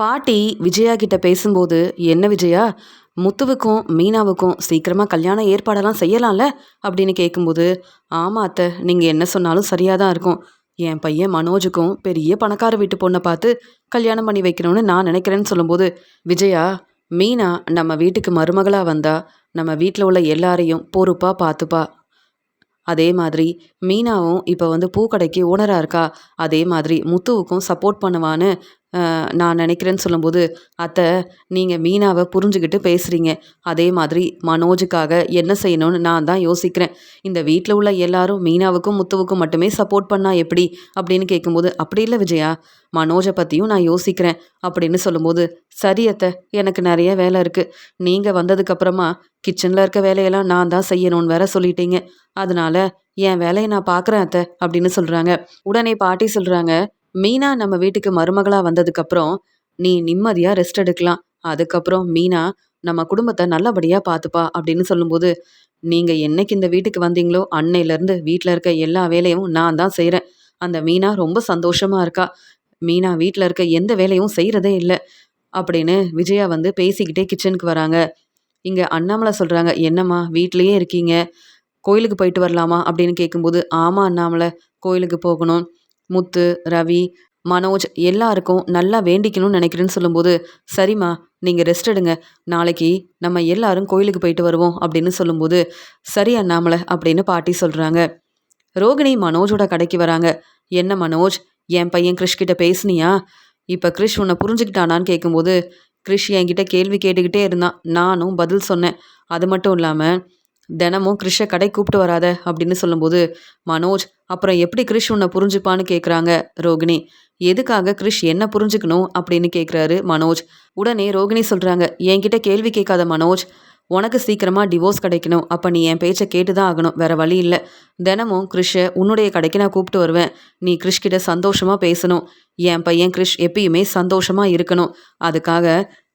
பாட்டி விஜயா கிட்ட பேசும்போது, "என்ன விஜயா, முத்துவுக்கும் மீனாவுக்கும் சீக்கிரமா கல்யாண ஏற்பாடெல்லாம் செய்யலாம்ல?" அப்படின்னு கேட்கும்போது, "ஆமா அத்தை, நீங்க என்ன சொன்னாலும் சரியா தான் இருக்கும். என் பையன் மனோஜுக்கும் பெரிய பணக்கார வீட்டு பொண்ணை பார்த்து கல்யாணம் பண்ணி வைக்கணும்னு நான் நினைக்கிறேன்னு" சொல்லும்போது, "விஜயா, மீனா நம்ம வீட்டுக்கு மருமகளா வந்தா நம்ம வீட்டில் உள்ள எல்லாரையும் பொறுப்பா பார்த்துப்பா. அதே மாதிரி மீனாவும் இப்போ வந்து பூக்கடைக்கு ஓனராக இருக்கா. அதே மாதிரி முத்துவுக்கும் சப்போர்ட் பண்ணுவான்னு நான் நினைக்கிறேன்னு" சொல்லும்போது, "அத்தை, நீங்கள் மீனாவை புரிஞ்சுக்கிட்டு பேசுகிறீங்க. அதே மாதிரி மனோஜுக்காக என்ன செய்யணும்னு நான் தான் யோசிக்கிறேன். இந்த வீட்டில் உள்ள எல்லாரும் மீனாவுக்கும் முத்துவுக்கும் மட்டுமே சப்போர்ட் பண்ணா எப்படி?" அப்படின்னு கேட்கும்போது, "அப்படி இல்லை விஜயா, மனோஜை பற்றியும் நான் யோசிக்கிறேன்" அப்படின்னு சொல்லும்போது, "சரி அத்தை, எனக்கு நிறைய வேலை இருக்குது. நீங்கள் வந்ததுக்கப்புறமா கிச்சனில் இருக்க வேலையெல்லாம் நான் தான் செய்யணும்னு வேற சொல்லிட்டீங்க. அதனால என் வேலையை நான் பார்க்குறேன் அத்தை" அப்படின்னு சொல்கிறாங்க. உடனே பாட்டி சொல்கிறாங்க, "மீனா நம்ம வீட்டுக்கு மருமகளா வந்ததுக்கப்புறம் நீ நிம்மதியாக ரெஸ்ட் எடுக்கலாம். அதுக்கப்புறம் மீனா நம்ம குடும்பத்தை நல்லபடியாக பார்த்துப்பா" அப்படின்னு சொல்லும்போது, "நீங்கள் என்னைக்கு இந்த வீட்டுக்கு வந்தீங்களோ அன்னையிலேருந்து வீட்டில் இருக்க எல்லா வேலையும் நான் தான் செய்கிறேன். அந்த மீனா ரொம்ப சந்தோஷமாக இருக்கா. மீனா வீட்டில் இருக்க எந்த வேலையும் செய்கிறதே இல்லை" அப்படின்னு விஜயா வந்து பேசிக்கிட்டே கிச்சனுக்கு வராங்க. இங்கே அண்ணாமலை சொல்கிறாங்க, "என்னம்மா வீட்லேயே இருக்கீங்க, கோயிலுக்கு போயிட்டு வரலாமா?" அப்படின்னு கேட்கும்போது, "ஆமா அண்ணாமலை, கோயிலுக்கு போகணும். முத்து, ரவி, மனோஜ் எல்லாருக்கும் நல்லா வேண்டிக்கணும்னு நினைக்கிறேன்னு" சொல்லும்போது, "சரிம்மா, நீங்கள் ரெஸ்ட் எடுங்க. நாளைக்கு நம்ம எல்லாரும் கோயிலுக்கு போயிட்டு வருவோம்" அப்படின்னு சொல்லும்போது, "சரி அண்ணாமலை" அப்படின்னு பாட்டி சொல்கிறாங்க. ரோகிணி மனோஜோட கடைக்கு வராங்க. "என்ன மனோஜ், என் பையன் கிறிஷ் கிட்ட பேசுனியா? இப்போ கிறிஷ் உன்னை புரிஞ்சுக்கிட்டானான்னு" கேட்கும்போது, "கிறிஷ் என்கிட்ட கேள்வி கேட்டுக்கிட்டே இருந்தான். நானும் பதில் சொன்னேன். அது மட்டும் இல்லாமல் தினமும் கிறிஷை கடைக்கு கூப்பிட்டு வராத" அப்படின்னு சொல்லும்போது, "மனோஜ், அப்புறம் எப்படி கிறிஷ் உன்னை புரிஞ்சுப்பான்னு" கேட்குறாங்க ரோகிணி. "எதுக்காக கிறிஷ் என்ன புரிஞ்சுக்கணும்?" அப்படின்னு கேட்குறாரு மனோஜ். உடனே ரோகிணி சொல்கிறாங்க, "என்கிட்ட கேள்வி கேட்காத மனோஜ். உனக்கு சீக்கிரமாக டிவோர்ஸ் கிடைக்கணும். அப்போ நீ என் பேச்சை கேட்டு தான் ஆகணும். வேற வழி இல்லை. தினமும் கிறிஷை உன்னுடைய கடைக்கு நான் கூப்பிட்டு வருவேன். நீ கிறிஷ் கிட்ட சந்தோஷமாக பேசணும். என் பையன் கிறிஷ் எப்பயுமே சந்தோஷமாக இருக்கணும். அதுக்காக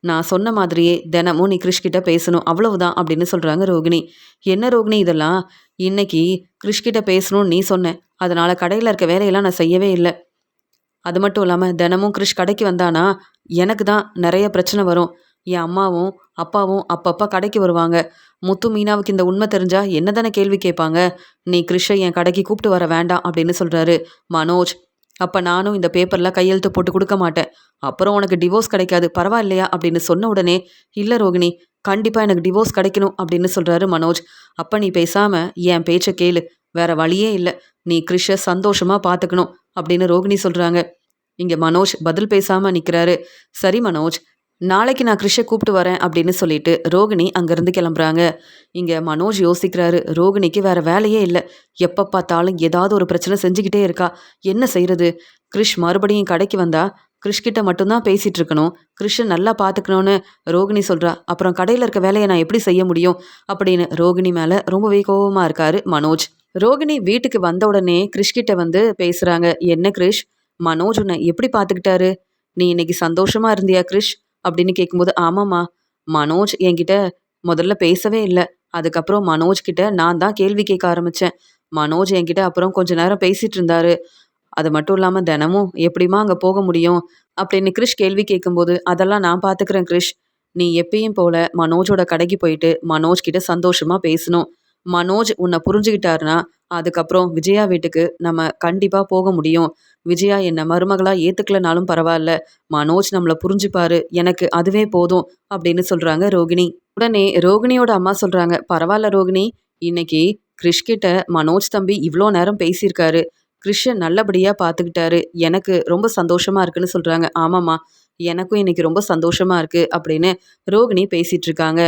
நான் சொன்ன மாதிரியே தினமும் நீ கிறிஷ் கிட்ட பேசணும். அவ்வளவுதான்" அப்படின்னு சொல்கிறாங்க ரோகிணி. "என்ன ரோகிணி இதெல்லாம்? இன்னைக்கு கிறிஷ் கிட்ட பேசணும்னு நீ சொன்ன. அதனால கடையில் இருக்க வேலையெல்லாம் நான் செய்யவே இல்லை. அது மட்டும் இல்லாமல் தினமும் கிறிஷ் கடைக்கு வந்தானா எனக்கு தான் நிறைய பிரச்சனை வரும். என் அம்மாவும் அப்பாவும் அப்பப்போ கடைக்கு வருவாங்க. முத்து மீனாவுக்கு இந்த உண்மை தெரிஞ்சா என்ன தானே கேள்வி கேட்பாங்க. நீ கிறிஷை என் கடைக்கு கூப்பிட்டு வர வேண்டாம்" அப்படின்னு சொல்கிறாரு மனோஜ். "அப்போ நானும் இந்த பேப்பரில் கையெழுத்து போட்டு கொடுக்க மாட்டேன். அப்புறம் உனக்கு டிவோர்ஸ் கிடைக்காது, பரவாயில்லையா?" அப்படின்னு சொன்ன உடனே, "இல்லை ரோகிணி, கண்டிப்பாக எனக்கு டிவோர்ஸ் கிடைக்கணும்" அப்படின்னு சொல்கிறாரு மனோஜ். "அப்போ நீ பேசாமல் என் பேச்சை கேளு. வேற வழியே இல்லை. நீ கிறிஷை சந்தோஷமாக பார்த்துக்கணும்" அப்படின்னு ரோகிணி சொல்கிறாங்க. இங்கே மனோஜ் பதில் பேசாமல் நிற்கிறாரு. "சரி மனோஜ், நாளைக்கு நான் கிறிஷை கூப்பிட்டு வரேன்" அப்படின்னு சொல்லிட்டு ரோகிணி அங்கேருந்து கிளம்புறாங்க. இங்கே மனோஜ் யோசிக்கிறாரு, ரோகிணிக்கு வேற வேலையே இல்லை. எப்போ பார்த்தாலும் ஏதாவது ஒரு பிரச்சனை செஞ்சுக்கிட்டே இருக்கா. என்ன செய்யறது? கிறிஷ் மறுபடியும் கடைக்கு வந்தா கிறிஷ் கிட்ட மட்டும்தான் பேசிட்டு இருக்கணும். கிறிஷை நல்லா பார்த்துக்கணும்னு ரோகிணி சொல்றா. அப்புறம் கடையில் இருக்க வேலையை நான் எப்படி செய்ய முடியும் அப்படின்னு ரோகிணி மேலே ரொம்பவே கோபமாக இருக்காரு மனோஜ். ரோகிணி வீட்டுக்கு வந்த உடனே கிறிஷ் கிட்ட வந்து பேசுறாங்க. "என்ன கிறிஷ், மனோஜ் உன்னை எப்படி பார்த்துக்கிட்டாரு? நீ இன்னைக்கு சந்தோஷமா இருந்தியா கிறிஷ்?" அப்படின்னு கேட்கும்போது, "ஆமாம்மா, மனோஜ் என்கிட்ட முதல்ல பேசவே இல்லை. அதுக்கப்புறம் மனோஜ் கிட்ட நான் தான் கேள்வி கேட்க ஆரம்பித்தேன். மனோஜ் என்கிட்ட அப்புறம் கொஞ்ச நேரம் பேசிட்டு இருந்தாரு. அது மட்டும் இல்லாமல் தினமும் எப்படிம்மா அங்கே போக முடியும்?" அப்படின்னு கிறிஷ் கேள்வி கேட்கும்போது, "அதெல்லாம் நான் பார்த்துக்கிறேன் கிறிஷ். நீ எப்பயும் போல மனோஜோட கடைக்கு போயிட்டு மனோஜ் கிட்ட சந்தோஷமாக பேசணும். மனோஜ் உன்னை புரிஞ்சுக்கிட்டாருன்னா அதுக்கப்புறம் விஜயா வீட்டுக்கு நம்ம கண்டிப்பாக போக முடியும். விஜயா என்னை மருமகளாக ஏற்றுக்கலனாலும் பரவாயில்ல, மனோஜ் நம்மளை புரிஞ்சுப்பாரு. எனக்கு அதுவே போதும்" அப்படின்னு சொல்கிறாங்க ரோகிணி. உடனே ரோகிணியோட அம்மா சொல்கிறாங்க, "பரவாயில்ல ரோகிணி, இன்னைக்கு கிறிஷ் கிட்ட மனோஜ் தம்பி இவ்வளோ நேரம் பேசியிருக்காரு. கிறிஷை நல்லபடியாக பார்த்துக்கிட்டாரு. எனக்கு ரொம்ப சந்தோஷமா இருக்குன்னு" சொல்கிறாங்க. "ஆமாம்மா, எனக்கும் இன்னைக்கு ரொம்ப சந்தோஷமா இருக்கு" அப்படின்னு ரோகிணி பேசிட்டு இருக்காங்க.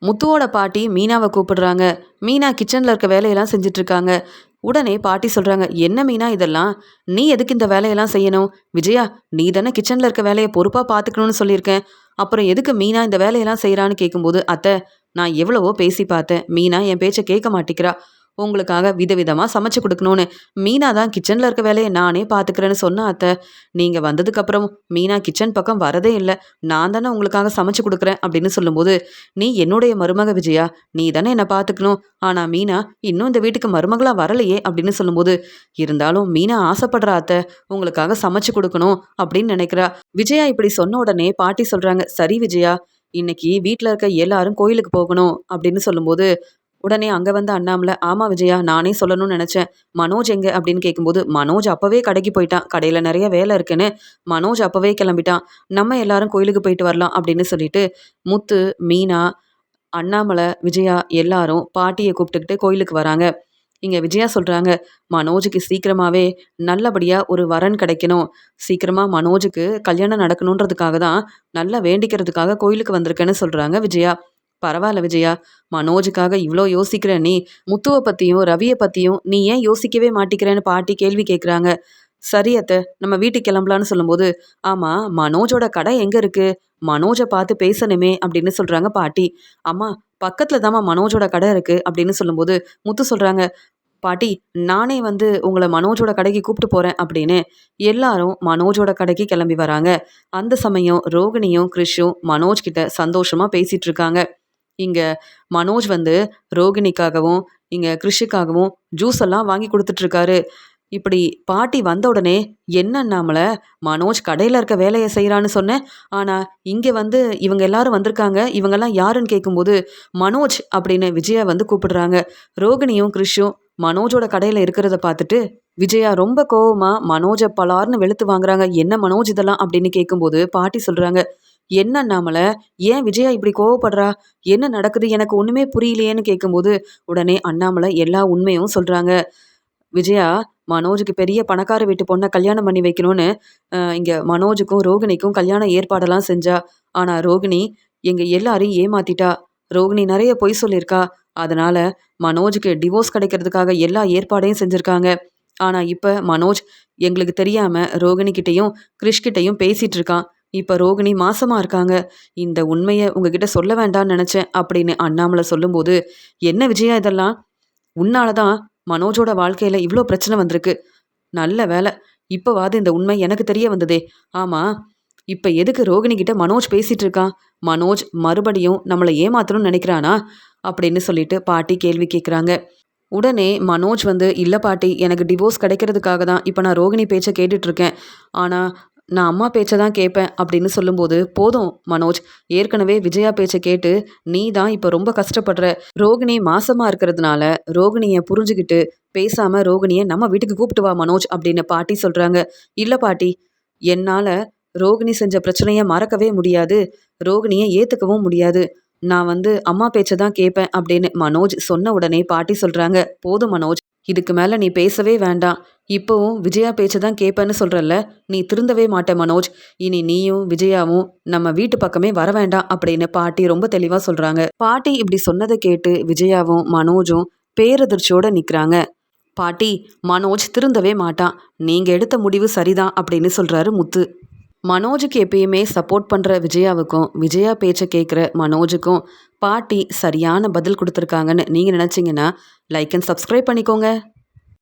முத்துவோட பாட்டி மீனாவை கூப்பிடுறாங்க. மீனா கிச்சனில் இருக்க வேலையெல்லாம் செஞ்சுட்டு இருக்காங்க. உடனே பாட்டி சொல்கிறாங்க, "என்ன மீனா இதெல்லாம்? நீ எதுக்கு இந்த வேலையெல்லாம் செய்யணும்? விஜயா, நீ தானே கிச்சனில் இருக்க வேலையை பொறுப்பாக பார்த்துக்கணும்னு சொல்லியிருக்கேன். அப்புறம் எதுக்கு மீனா இந்த வேலையெல்லாம் செய்கிறான்னு" கேட்கும்போது, "அத்தை, நான் எவ்வளவோ பேசி பார்த்தேன். மீனா என் பேச்சை கேட்க மாட்டேங்கிறா. உங்களுக்காக விதவிதமாக சமைச்சு கொடுக்கணும்னு. மீனா தான் கிச்சனில் இருக்க வேலையை நானே பார்த்துக்கிறேன்னு சொன்ன அத்தை. நீங்கள் வந்ததுக்கப்புறம் மீனா கிச்சன் பக்கம் வரதே இல்லை. நான் தானே உங்களுக்காக சமைச்சு கொடுக்குறேன் அப்படின்னு சொல்லும்போது, நீ என்னுடைய மருமக விஜயா, நீ தானே என்னை பார்த்துக்கணும். ஆனால் மீனா இன்னும் இந்த வீட்டுக்கு மருமகளாக வரலையே அப்படின்னு சொல்லும்போது, இருந்தாலும் மீனா ஆசைப்படுறா அத்தை, உங்களுக்காக சமைச்சு கொடுக்கணும் அப்படின்னு நினைக்கிறா. விஜயா இப்படி சொன்ன உடனே பாட்டி சொல்கிறாங்க, சரி விஜயா, இன்னைக்கு வீட்டில் இருக்க எல்லாரும் கோயிலுக்கு போகணும் அப்படின்னு சொல்லும்போது, உடனே அங்கே வந்த அண்ணாமலை, ஆமா விஜயா, நானே சொல்லணும்னு நினச்சேன். மனோஜ் எங்க அப்படின்னு கேட்கும்போது, மனோஜ் அப்போவே கடைக்கு போயிட்டான், கடையில் நிறைய வேலை இருக்குன்னு மனோஜ் அப்போவே கிளம்பிட்டான். நம்ம எல்லாரும் கோயிலுக்கு போயிட்டு வரலாம் அப்படின்னு சொல்லிட்டு முத்து, மீனா, அண்ணாமலை, விஜயா எல்லாரும் பாட்டியை கூப்பிட்டுக்கிட்டு கோயிலுக்கு வராங்க. இங்கே விஜயா சொல்கிறாங்க, மனோஜுக்கு சீக்கிரமாகவே நல்லபடியாக ஒரு வரன் கிடைக்கணும், சீக்கிரமாக மனோஜுக்கு கல்யாணம் நடக்கணுன்றதுக்காக தான் நல்லா வேண்டிக்கிறதுக்காக கோயிலுக்கு வந்திருக்கேன்னு சொல்கிறாங்க விஜயா. பரவாயில்ல விஜயா, மனோஜுக்காக இவ்வளோ யோசிக்கிற நீ, முத்துவை பற்றியும் ரவியை பற்றியும் நீ ஏன் யோசிக்கவே மாட்டிக்கிறேன்னு பாட்டி கேள்வி கேட்குறாங்க. சரி அத்தை, நம்ம வீட்டுக்கு கிளம்பலான்னு சொல்லும்போது, ஆமாம் மனோஜோட கடை எங்கே இருக்குது, மனோஜை பார்த்து பேசணுமே அப்படின்னு சொல்கிறாங்க பாட்டி. அம்மா, பக்கத்தில் தாம்மா மனோஜோட கடை இருக்குது அப்படின்னு சொல்லும்போது, முத்து சொல்கிறாங்க, பாட்டி நானே வந்து உங்களை மனோஜோட கடைக்கு கூப்பிட்டு போகிறேன் அப்படின்னு எல்லாரும் மனோஜோட கடைக்கு கிளம்பி வராங்க. அந்த சமயம் ரோகிணியும் கிறிஷும் மனோஜ் கிட்ட சந்தோஷமாக பேசிகிட்டு இருக்காங்க. இங்கே மனோஜ் வந்து ரோகிணிக்காகவும் இங்கே கிறிஷுக்காகவும் ஜூஸ் எல்லாம் வாங்கி கொடுத்துட்ருக்காரு. இப்படி பாட்டி வந்த உடனே, என்னன்னாமல மனோஜ் கடையில் இருக்க வேலையை செய்கிறான்னு சொன்னேன், ஆனால் இங்கே வந்து இவங்க எல்லாரும் வந்திருக்காங்க, இவங்கெல்லாம் யாருன்னு கேட்கும்போது மனோஜ் அப்படின்னு விஜயா வந்து கூப்பிடுறாங்க. ரோகிணியும் கிறிஷும் மனோஜோட கடையில் இருக்கிறத பார்த்துட்டு விஜயா ரொம்ப கோவமா மனோஜை பலார்னு வெளுத்து வாங்குறாங்க. என்ன மனோஜ் இதெல்லாம் அப்படின்னு கேட்கும்போது பாட்டி சொல்கிறாங்க, என்ன அண்ணாமல, ஏன் விஜயா இப்படி கோவப்படுறா, என்ன நடக்குது, எனக்கு ஒன்றுமே புரியலையேன்னு கேட்கும்போது உடனே அண்ணாமலை எல்லா உண்மையும் சொல்கிறாங்க. விஜயா மனோஜுக்கு பெரிய பணக்கார வீட்டு பொண்ணை கல்யாணம் பண்ணி வைக்கணும்னு இங்கே மனோஜுக்கும் ரோகிணிக்கும் கல்யாண ஏற்பாடெல்லாம் செஞ்சா. ஆனால் ரோகிணி எங்கள் எல்லாரையும் ஏமாத்திட்டா. ரோகிணி நிறைய பொய் சொல்லியிருக்கா. அதனால மனோஜுக்கு டிவோர்ஸ் கிடைக்கிறதுக்காக எல்லா ஏற்பாடையும் செஞ்சுருக்காங்க. ஆனால் இப்போ மனோஜ் எங்களுக்கு தெரியாமல் ரோகிணிக்கிட்டையும் கிறிஷ்கிட்டையும் பேசிகிட்டு இருக்கான். இப்போ ரோகிணி மாசமாக இருக்காங்க. இந்த உண்மையை உங்ககிட்ட சொல்ல வேண்டாம்னு நினச்சேன் அப்படின்னு அண்ணாமலை சொல்லும்போது, என்ன விஜயா இதெல்லாம், உன்னால தான் மனோஜோட வாழ்க்கையில் இவ்வளோ பிரச்சனை வந்திருக்கு. நல்ல வேலை, இப்போவாது இந்த உண்மை எனக்கு தெரிய வந்ததே. ஆமாம், இப்போ எதுக்கு ரோகிணி கிட்ட மனோஜ் பேசிகிட்டு இருக்கான், மனோஜ் மறுபடியும் நம்மளை ஏமாத்தணும்னு நினைக்கிறானா அப்படின்னு சொல்லிட்டு பாட்டி கேள்வி கேட்குறாங்க. உடனே மனோஜ் வந்து, இல்லை பாட்டி, எனக்கு டிவோர்ஸ் கிடைக்கிறதுக்காக தான் இப்போ நான் ரோகிணி பேச்சை கேட்டுட்ருக்கேன். ஆனால் நான் அம்மா பேச்சை தான் கேட்பேன் அப்படின்னு சொல்லும்போது, போதும் மனோஜ், ஏற்கனவே விஜயா பேச்சை கேட்டு நீ தான் இப்போ ரொம்ப கஷ்டப்படுற. ரோகிணி மாசமாக இருக்கிறதுனால ரோகிணியை புரிஞ்சுக்கிட்டு பேசாமல் ரோகிணியை நம்ம வீட்டுக்கு கூப்பிட்டு வா மனோஜ் அப்படின்னு பாட்டி சொல்கிறாங்க. இல்லை பாட்டி, என்னால் ரோகிணி செஞ்ச பிரச்சனையை மறக்கவே முடியாது, ரோகிணியை ஏற்றுக்கவும் முடியாது. நான் வந்து அம்மா பேச்சை தான் கேட்பேன் அப்படின்னு மனோஜ் சொன்ன உடனே பாட்டி சொல்கிறாங்க, போதும் மனோஜ், இதுக்கு மேலே நீ பேசவே வேண்டாம். இப்போவும் விஜயா பேச்சை தான் கேட்பேன்னு சொல்கிறல்ல, நீ திருந்தவே மாட்டே மனோஜ். இனி நீயும் விஜயாவும் நம்ம வீட்டு பக்கமே வர வேண்டாம் அப்படின்னு பாட்டி ரொம்ப தெளிவாக சொல்கிறாங்க. பாட்டி இப்படி சொன்னதை கேட்டு விஜயாவும் மனோஜும் பேரதிர்ச்சியோடு நிற்கிறாங்க. பாட்டி, மனோஜ் திருந்தவே மாட்டான், நீங்கள் எடுத்த முடிவு சரிதான் அப்படின்னு சொல்கிறாரு முத்து. மனோஜுக்கு எப்பயுமே சப்போர்ட் பண்ணுற விஜயாவுக்கும் விஜயா பேச்சை கேட்குற மனோஜுக்கும் பாட்டி சரியான பதில் கொடுத்துருக்காங்கன்னு நீங்கள் நினச்சிங்கன்னா லைக் அண்ட் சப்ஸ்கிரைப் பண்ணிக்கோங்க.